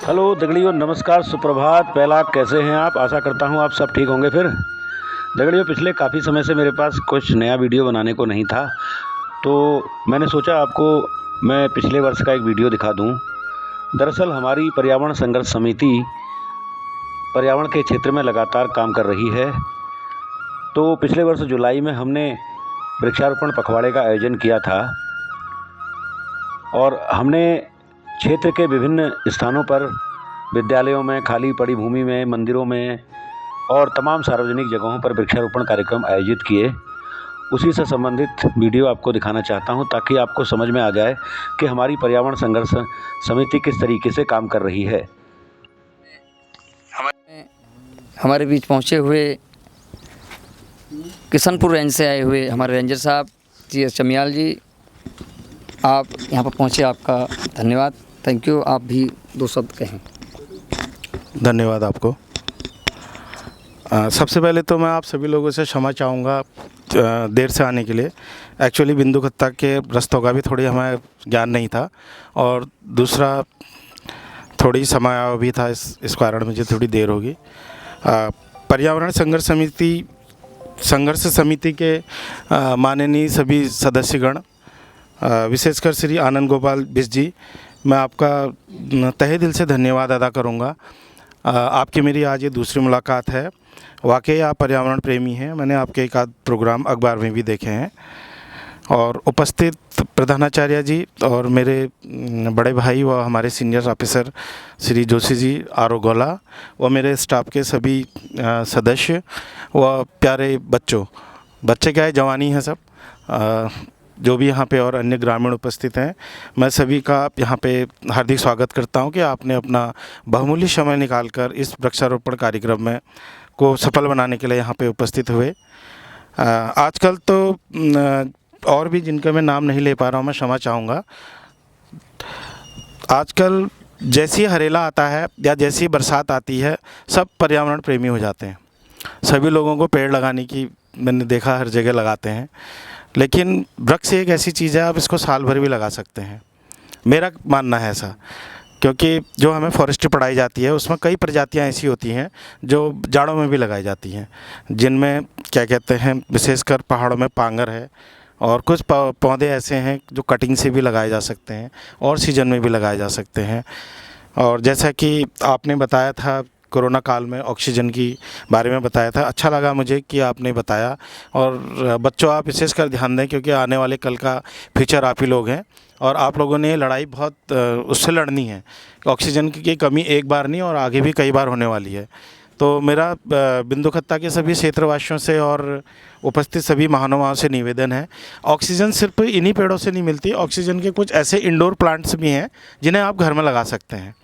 Hello दगड़ियों, नमस्कार, सुप्रभात, पहला कैसे हैं आप। आशा करता हूं आप सब ठीक होंगे। फिर दगड़ियों, पिछले काफ़ी समय से मेरे पास कुछ नया वीडियो बनाने को नहीं था, तो मैंने सोचा आपको मैं पिछले वर्ष का एक वीडियो दिखा दूं। दरअसल हमारी पर्यावरण संघर्ष समिति पर्यावरण के क्षेत्र में लगातार काम कर रही है। तो पिछले वर्ष जुलाई में हमने वृक्षारोपण पखवाड़े का आयोजन किया था और हमने क्षेत्र के विभिन्न स्थानों पर, विद्यालयों में, खाली पड़ी भूमि में, मंदिरों में और तमाम सार्वजनिक जगहों पर वृक्षारोपण कार्यक्रम आयोजित किए। उसी से संबंधित वीडियो आपको दिखाना चाहता हूं ताकि आपको समझ में आ जाए कि हमारी पर्यावरण संघर्ष समिति किस तरीके से काम कर रही है। हमारे बीच पहुंचे हुए किशनपुर रेंज से आए हुए हमारे रेंजर साहब जी चमियाल जी, आप यहाँ पर पहुँचे, आपका धन्यवाद। Thank you. आप भी दो शब्द कहें। धन्यवाद आपको। सबसे पहले तो मैं आप सभी लोगों से क्षमा चाहूँगा देर से आने के लिए। एक्चुअली बिंदुखत्ता के रस्तों का भी थोड़ी हमें ज्ञान नहीं था और दूसरा थोड़ी समय भी था, इस कारण मुझे थोड़ी देर होगी। पर्यावरण संघर्ष समिति के माननीय सभी सदस्यगण, विशेषकर श्री आनंद गोपाल बिष्ट जी, मैं आपका तहे दिल से धन्यवाद अदा करूँगा। आपकी मेरी आज ये दूसरी मुलाकात है। वाकई आप पर्यावरण प्रेमी हैं। मैंने आपके एक आध प्रोग्राम अखबार में भी देखे हैं। और उपस्थित प्रधानाचार्य जी और मेरे बड़े भाई व हमारे senior officer Shri Joshi ji, RO. गोला व मेरे स्टाफ के सभी सदस्य व प्यारे बच्चे क्या है, जवानी हैं सब, जो भी यहाँ पे और अन्य ग्रामीण उपस्थित हैं, मैं सभी का यहाँ पे हार्दिक स्वागत करता हूँ कि आपने अपना बहुमूल्य समय निकालकर इस वृक्षारोपण कार्यक्रम में को सफल बनाने के लिए यहाँ पे उपस्थित हुए। आजकल तो और भी जिनका मैं नाम नहीं ले पा रहा हूँ, मैं क्षमा चाहूँगा। आजकल जैसी हरेला आता है या जैसी बरसात आती है, सब पर्यावरण प्रेमी हो जाते हैं। सभी लोगों को पेड़ लगाने की मैंने देखा हर जगह लगाते हैं, लेकिन वृक्ष एक ऐसी चीज़ है, आप इसको साल भर भी लगा सकते हैं। मेरा मानना है ऐसा, क्योंकि जो हमें फॉरेस्ट्री पढ़ाई जाती है उसमें कई प्रजातियां ऐसी होती हैं जो जाड़ों में भी लगाई जाती हैं, जिनमें क्या कहते हैं, विशेषकर पहाड़ों में पांगर है और कुछ पौधे ऐसे हैं जो कटिंग से भी लगाए जा सकते हैं और सीजन में भी लगाए जा सकते हैं। और जैसा कि आपने बताया था, कोरोना काल में ऑक्सीजन की बारे में बताया था, अच्छा लगा मुझे कि आपने बताया। और बच्चों, आप विशेषकर ध्यान दें, क्योंकि आने वाले कल का फ्यूचर आप ही लोग हैं और आप लोगों ने लड़ाई बहुत उससे लड़नी है। ऑक्सीजन की कमी एक बार नहीं और आगे भी कई बार होने वाली है। तो मेरा बिंदुखत्ता के सभी क्षेत्रवासियों से और उपस्थित सभी महानुभावों से निवेदन है, ऑक्सीजन सिर्फ इन्हीं पेड़ों से नहीं मिलती। ऑक्सीजन के कुछ ऐसे इंडोर प्लांट्स भी हैं जिन्हें आप घर में लगा सकते हैं।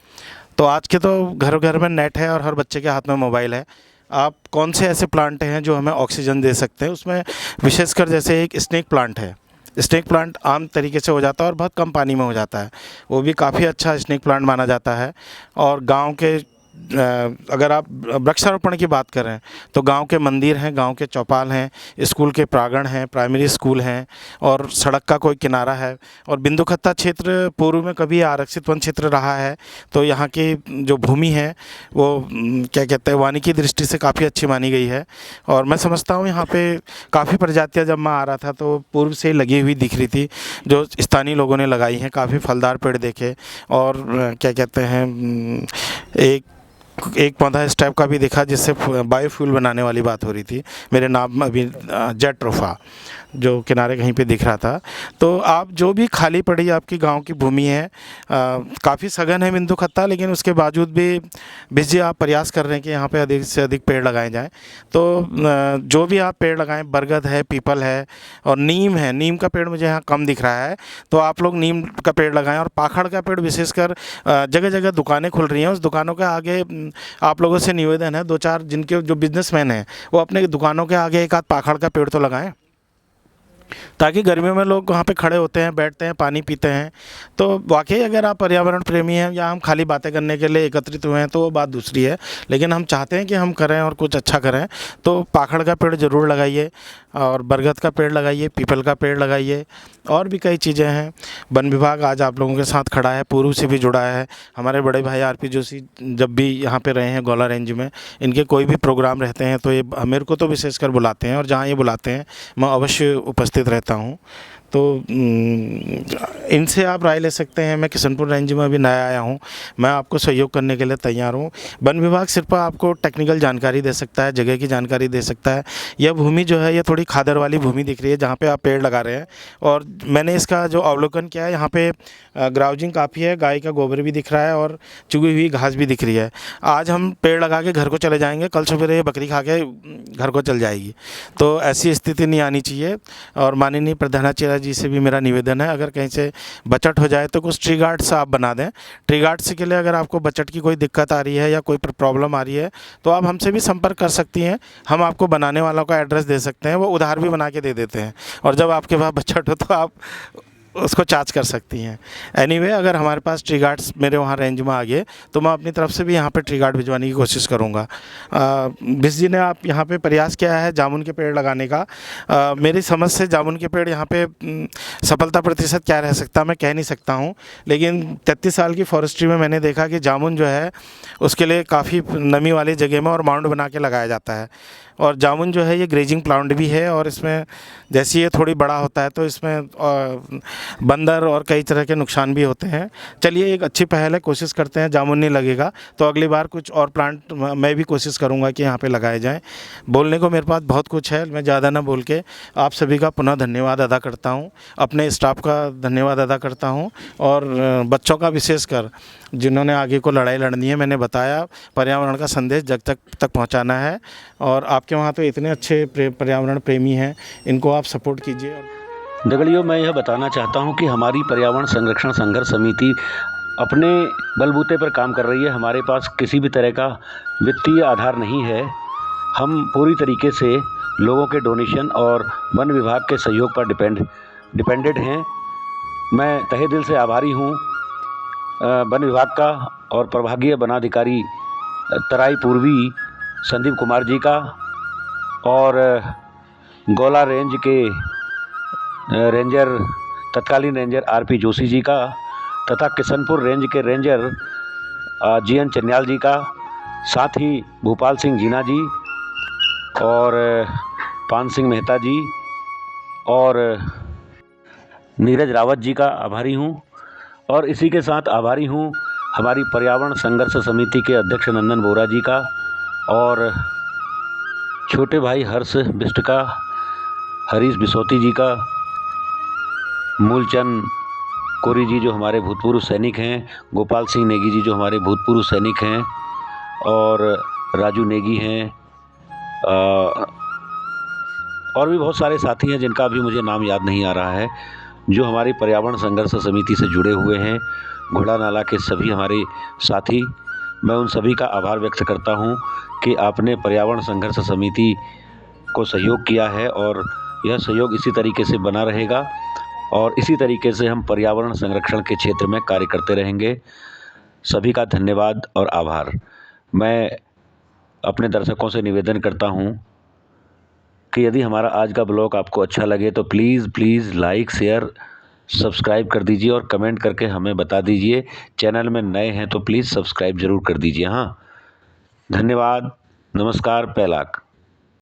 तो आज के तो घर घर में नेट है और हर बच्चे के हाथ में मोबाइल है। आप कौन से ऐसे प्लांट हैं जो हमें ऑक्सीजन दे सकते हैं, उसमें विशेषकर जैसे एक स्नेक प्लांट है। स्नेक प्लांट आम तरीके से हो जाता है और बहुत कम पानी में हो जाता है, वो भी काफ़ी अच्छा स्नेक प्लांट माना जाता है। और गांव के अगर आप वृक्षारोपण की बात करें तो गांव के मंदिर हैं, गांव के चौपाल हैं, स्कूल के प्रांगण हैं, प्राइमरी स्कूल हैं और सड़क का कोई किनारा है। और बिंदुखत्ता क्षेत्र पूर्व में कभी आरक्षित वन क्षेत्र रहा है, तो यहाँ की जो भूमि है वो क्या कहते हैं, वानिकी दृष्टि से काफ़ी अच्छी मानी गई है। और मैं समझता हूँ यहाँ पे काफ़ी प्रजातियाँ, जब मैं आ रहा था तो पूर्व से लगी हुई दिख रही थी, जो स्थानीय लोगों ने लगाई हैं। काफ़ी फलदार पेड़ देखे और क्या कहते हैं, एक पौधा इस टाइप का भी देखा जिससे बायोफ्यूल बनाने वाली बात हो रही थी। मेरे नाम में अभी जेट्रोफा जो किनारे कहीं पे दिख रहा था। तो आप जो भी खाली पड़ी आपकी गांव की भूमि है, काफ़ी सघन है बिंदुखत्ता, लेकिन उसके बावजूद भी बिजी आप प्रयास कर रहे हैं कि यहाँ पे अधिक से अधिक पेड़ लगाए जाएं। तो जो भी आप पेड़ लगाएं, बरगद है, पीपल है और नीम है। नीम का पेड़ मुझे यहाँ कम दिख रहा है, तो आप लोग नीम का पेड़ लगाएं। और पाखड़ का पेड़ विशेषकर जगह जगह दुकानें खुल रही हैं, उस दुकानों के आगे आप लोगों से निवेदन है, दो चार जिनके जो बिजनेसमैन हैं वो अपने दुकानों के आगे एक आध पाखड़ का पेड़ तो लगाएं, ताकि गर्मियों में लोग वहाँ पे खड़े होते हैं, बैठते हैं, पानी पीते हैं। तो वाकई अगर आप पर्यावरण प्रेमी हैं या हम खाली बातें करने के लिए एकत्रित हुए हैं तो वो बात दूसरी है, लेकिन हम चाहते हैं कि हम करें और कुछ अच्छा करें, तो पाखड़ का पेड़ ज़रूर लगाइए। और बरगद का पेड़ लगाइए, पीपल का पेड़ लगाइए, और भी कई चीज़ें हैं। वन विभाग आज आप लोगों के साथ खड़ा है, पूर्व से भी जुड़ा है। हमारे बड़े भाई आरपी जोशी जब भी यहाँ पे रहे हैं गौला रेंज में, इनके कोई भी प्रोग्राम रहते हैं तो ये मेरे को तो विशेषकर बुलाते हैं, और जहाँ ये बुलाते हैं मैं अवश्य उपस्थित रहता हूँ। तो इनसे आप राय ले सकते हैं। मैं किशनपुर रेंज में अभी नया आया हूँ, मैं आपको सहयोग करने के लिए तैयार हूँ। वन विभाग सिर्फ आपको टेक्निकल जानकारी दे सकता है, जगह की जानकारी दे सकता है। यह भूमि जो है ये थोड़ी खादर वाली भूमि दिख रही है जहाँ पे आप पेड़ लगा रहे हैं, और मैंने इसका जो अवलोकन किया है यहाँ पे ग्राउजिंग काफ़ी है, गाय का गोबर भी दिख रहा है और चुगी हुई घास भी दिख रही है। आज हम पेड़ लगा के घर को चले जाएंगे, कल सवेरे ये बकरी खा के घर को चल जाएगी, तो ऐसी स्थिति नहीं आनी चाहिए। और माननीय प्रधानाचार्य जी से भी मेरा निवेदन है, अगर कहीं से बचत हो जाए तो कुछ ट्री गार्ड्स आप बना दें। ट्री गार्ड्स के लिए अगर आपको बचत की कोई दिक्कत आ रही है या कोई प्रॉब्लम आ रही है तो आप हमसे भी संपर्क कर सकती हैं। हम आपको बनाने वालों का एड्रेस दे सकते हैं, वो उधार भी बना के दे देते हैं, और जब आपके पास बचत हो तो आप उसको चार्ज कर सकती हैं। एनीवे, अगर हमारे पास ट्री गार्ड्स मेरे वहाँ रेंज में आ गए तो मैं अपनी तरफ से भी यहाँ पे ट्री गार्ड भिजवाने की कोशिश करूँगा। बिस जी ने आप यहाँ पे प्रयास किया है जामुन के पेड़ लगाने का। मेरी समझ से जामुन के पेड़ यहाँ पे सफलता प्रतिशत क्या रह सकता मैं कह नहीं सकता हूँ, लेकिन 33 साल की फॉरेस्ट्री में मैंने देखा कि जामुन जो है उसके लिए काफ़ी नमी वाली जगह में और माउंड बना के लगाया जाता है। और जामुन जो है ये ग्रेजिंग प्लांट भी है, और इसमें जैसे ये थोड़ी बड़ा होता है तो इसमें बंदर और कई तरह के नुकसान भी होते हैं। चलिए, एक अच्छी पहल है, कोशिश करते हैं जामुन नहीं लगेगा तो अगली बार कुछ और प्लांट मैं भी कोशिश करूंगा कि यहाँ पे लगाए जाएं। बोलने को मेरे पास बहुत कुछ है, मैं ज़्यादा ना बोल के आप सभी का पुनः धन्यवाद अदा करता हूँ, अपने स्टाफ का धन्यवाद अदा करता हूँ, और बच्चों का विशेषकर जिन्होंने आगे को लड़ाई लड़नी है। मैंने बताया पर्यावरण का संदेश जग तक पहुँचाना है, और आपके वहाँ तो इतने अच्छे पर्यावरण प्रेमी हैं, इनको आप सपोर्ट कीजिए। दगड़ियों, मैं यह बताना चाहता हूं कि हमारी पर्यावरण संरक्षण संघर्ष समिति अपने बलबूते पर काम कर रही है। हमारे पास किसी भी तरह का वित्तीय आधार नहीं है। हम पूरी तरीके से लोगों के डोनेशन और वन विभाग के सहयोग पर डिपेंडेड हैं। मैं तहे दिल से आभारी हूं वन विभाग का और प्रभागीय वनाधिकारी तराई पूर्वी संदीप कुमार जी का, और गौला रेंज के रेंजर तत्कालीन रेंजर आरपी जोशी जी का, तथा किशनपुर रेंज के रेंजर जीएन चन्याल जी का, साथ ही भूपाल सिंह जीना जी और पान सिंह मेहता जी और नीरज रावत जी का आभारी हूँ। और इसी के साथ आभारी हूँ हमारी पर्यावरण संघर्ष समिति के अध्यक्ष नंदन बोरा जी का, और छोटे भाई हर्ष बिष्ट का, हरीश बिसौती जी का, मूलचंद कोरी जी जो हमारे भूतपूर्व सैनिक हैं, गोपाल सिंह नेगी जी जो हमारे भूतपूर्व सैनिक हैं, और राजू नेगी हैं, और भी बहुत सारे साथी हैं जिनका अभी मुझे नाम याद नहीं आ रहा है, जो हमारी पर्यावरण संघर्ष समिति से जुड़े हुए हैं। घोड़ा नाला के सभी हमारे साथी, मैं उन सभी का आभार व्यक्त करता हूं कि आपने पर्यावरण संघर्ष समिति को सहयोग किया है, और यह सहयोग इसी तरीके से बना रहेगा, और इसी तरीके से हम पर्यावरण संरक्षण के क्षेत्र में कार्य करते रहेंगे। सभी का धन्यवाद और आभार। मैं अपने दर्शकों से निवेदन करता हूं कि यदि हमारा आज का ब्लॉग आपको अच्छा लगे तो प्लीज़ लाइक, शेयर, सब्सक्राइब कर दीजिए, और कमेंट करके हमें बता दीजिए। चैनल में नए हैं तो प्लीज़ सब्सक्राइब ज़रूर कर दीजिए। हाँ, धन्यवाद, नमस्कार, पैलाक।